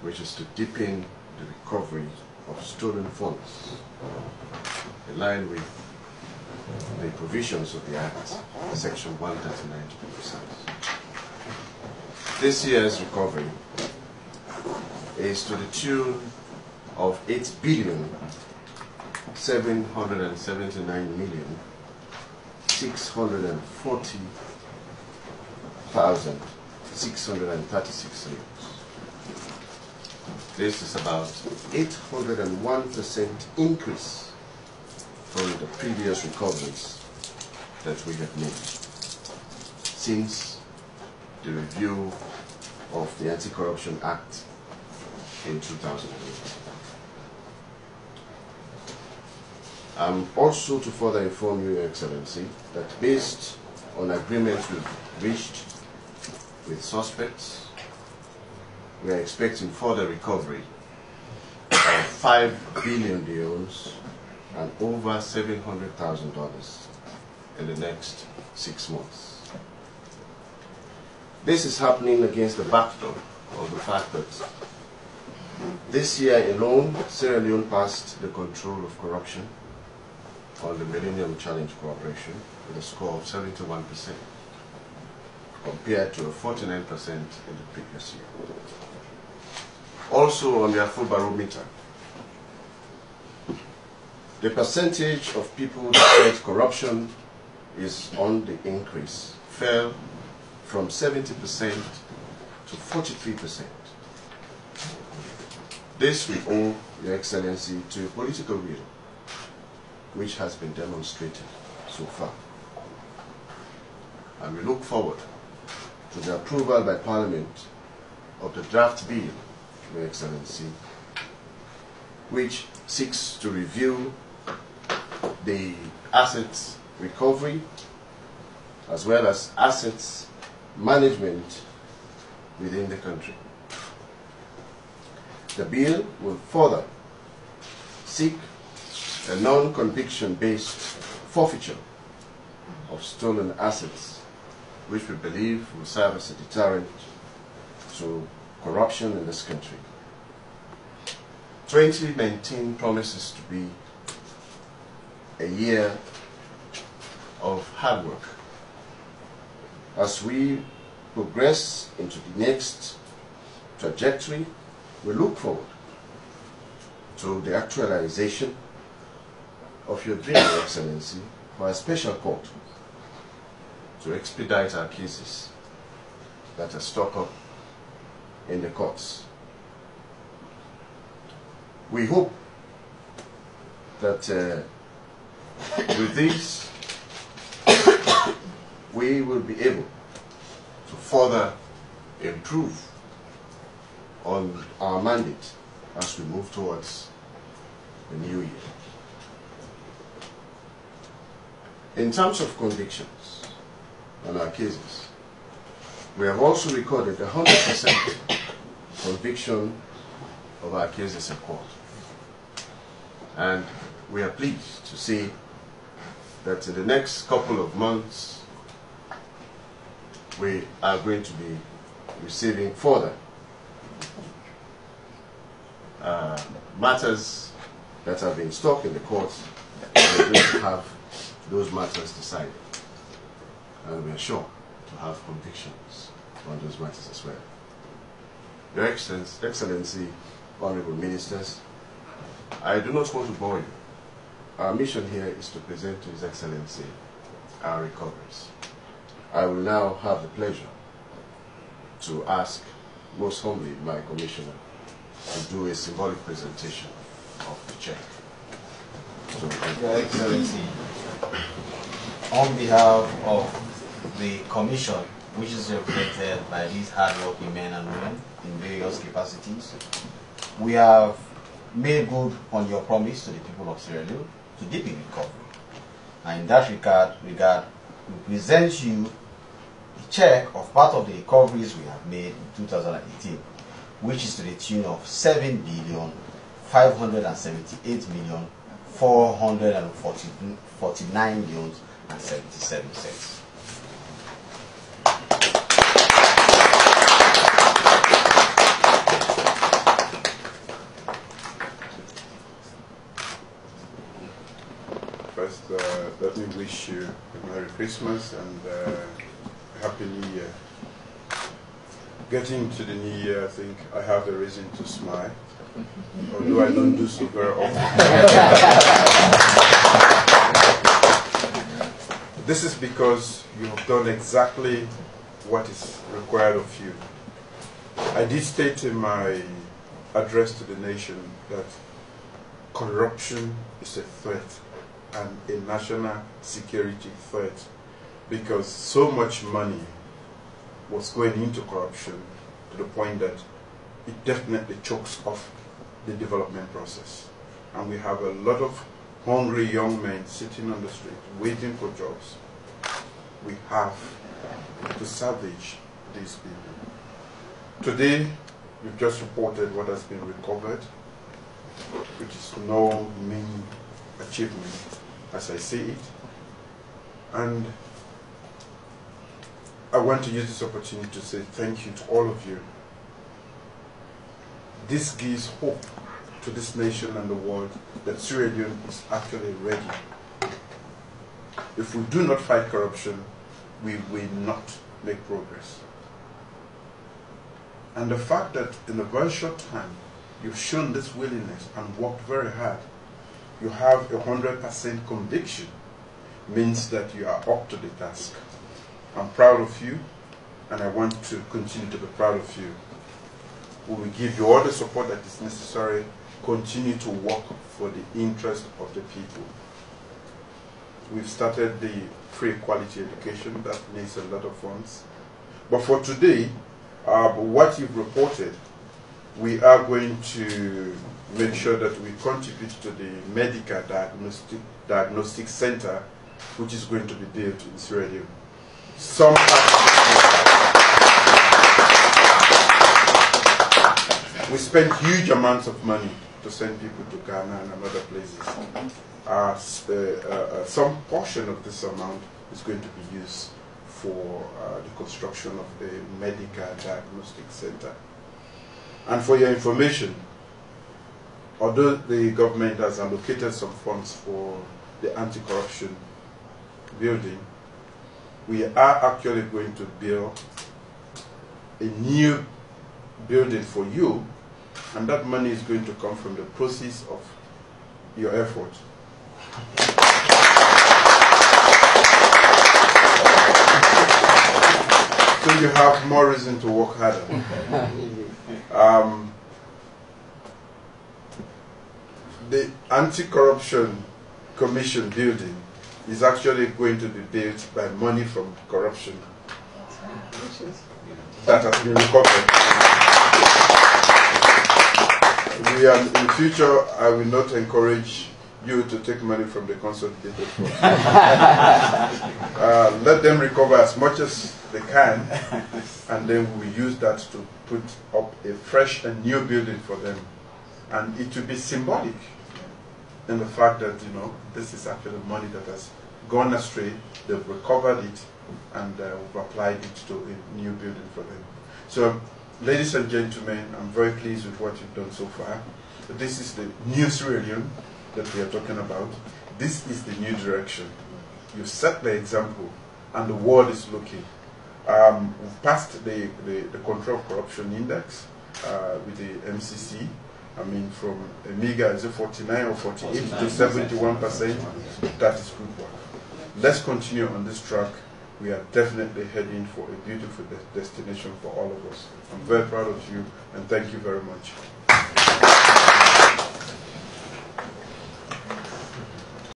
which is to deepen the recovery of stolen funds in line with the provisions of the Act, Section 139. This year's recovery is to the tune of 8,779,640,636 euros. This is about 801% increase from the previous recoveries that we have made since the review of the Anti-Corruption Act in 2008. I'm also to further inform you, Your Excellency, that based on agreements we've reached with suspects, we are expecting further recovery of 5 billion dirhams and over $700,000 in the next 6 months. This is happening against the backdrop of the fact that this year alone, Sierra Leone passed the control of corruption on the Millennium Challenge Cooperation with a score of 71%, compared to a 49% in the previous year. Also on their full barometer, the percentage of people that said corruption is on the increase fell from 70% to 43%. This we owe, Your Excellency, to a political will which has been demonstrated so far. And we look forward to the approval by Parliament of the draft bill, Your Excellency, which seeks to review the assets recovery as well as assets management within the country. The bill will further seek a non-conviction based forfeiture of stolen assets, which we believe will serve as a deterrent to corruption in this country. 2019 promises to be a year of hard work. As we progress into the next trajectory, we look forward to the actualization of your dream, Your Excellency, for a special court to expedite our cases that are stuck up in the courts. We hope that with this, we will be able to further improve on our mandate as we move towards the new year. In terms of convictions on our cases, we have also recorded 100% conviction of our cases in court. And we are pleased to see that in the next couple of months, we are going to be receiving further matters that have been stuck in the courts. We're going to have those matters decided. And we are sure to have convictions on those matters as well. Your Excellency, Honorable Ministers, I do not want to bore you. Our mission here is to present to His Excellency our recoveries. I will now have the pleasure to ask, most humbly, my Commissioner to do a symbolic presentation of the check. So, Your Excellency, on behalf of the Commission, which is represented by these hardworking men and women in various capacities, we have made good on your promise to the people of Sierra Leone to deepen recovery. And in that regard, we present you a check of part of the recoveries we have made in 2018, which is to the tune of 7,578,449,77 cents. wish you a Merry Christmas and Happy New Year. Getting to the New Year, I think I have a reason to smile, although I don't do so very often. This is because you have done exactly what is required of you. I did state in my address to the nation that corruption is a threat and a national security threat, because so much money was going into corruption to the point that it definitely chokes off the development process. And we have a lot of hungry young men sitting on the street waiting for jobs. We have to salvage these people. Today, we've just reported what has been recovered, which is no mean achievement as I see it. And I want to use this opportunity to say thank you to all of you. This gives hope to this nation and the world that Sierra Leone is actually ready. If we do not fight corruption, we will not make progress. And the fact that in a very short time, you've shown this willingness and worked very hard, you have 100% conviction, means that you are up to the task. I'm proud of you, and I want to continue to be proud of you. We will give you all the support that is necessary. Continue to work for the interest of the people. We've started the free quality education that needs a lot of funds. But for today, what you've reported, we are going to make sure that we contribute to the medical diagnostic center, which is going to be built in Sierra Leone. We spend huge amounts of money to send people to Ghana and other places. Some portion of this amount is going to be used for the construction of the medical diagnostic center. And for your information, although the government has allocated some funds for the anti-corruption building, we are actually going to build a new building for you, and that money is going to come from the proceeds of your effort. So you have more reason to work harder. The Anti-Corruption Commission building is actually going to be built by money from corruption that has been recovered. In future, I will not encourage you to take money from the consolidated fund. Let them recover as much as they can, and then we use that to put up a fresh and new building for them. And it will be symbolic in the fact that, you know, this is actually money that has gone astray, they've recovered it, and we've applied it to a new building for them. So, ladies and gentlemen, I'm very pleased with what you've done so far. This is the new Sierra Leone that we are talking about. This is the new direction. You've set the example, and the world is looking. We've passed the Control of Corruption Index with the MCC. I mean, from a meager, is it 49 or 48 to 71%? That is good work. Let's continue on this track. We are definitely heading for a beautiful destination for all of us. I'm very proud of you, and thank you very much.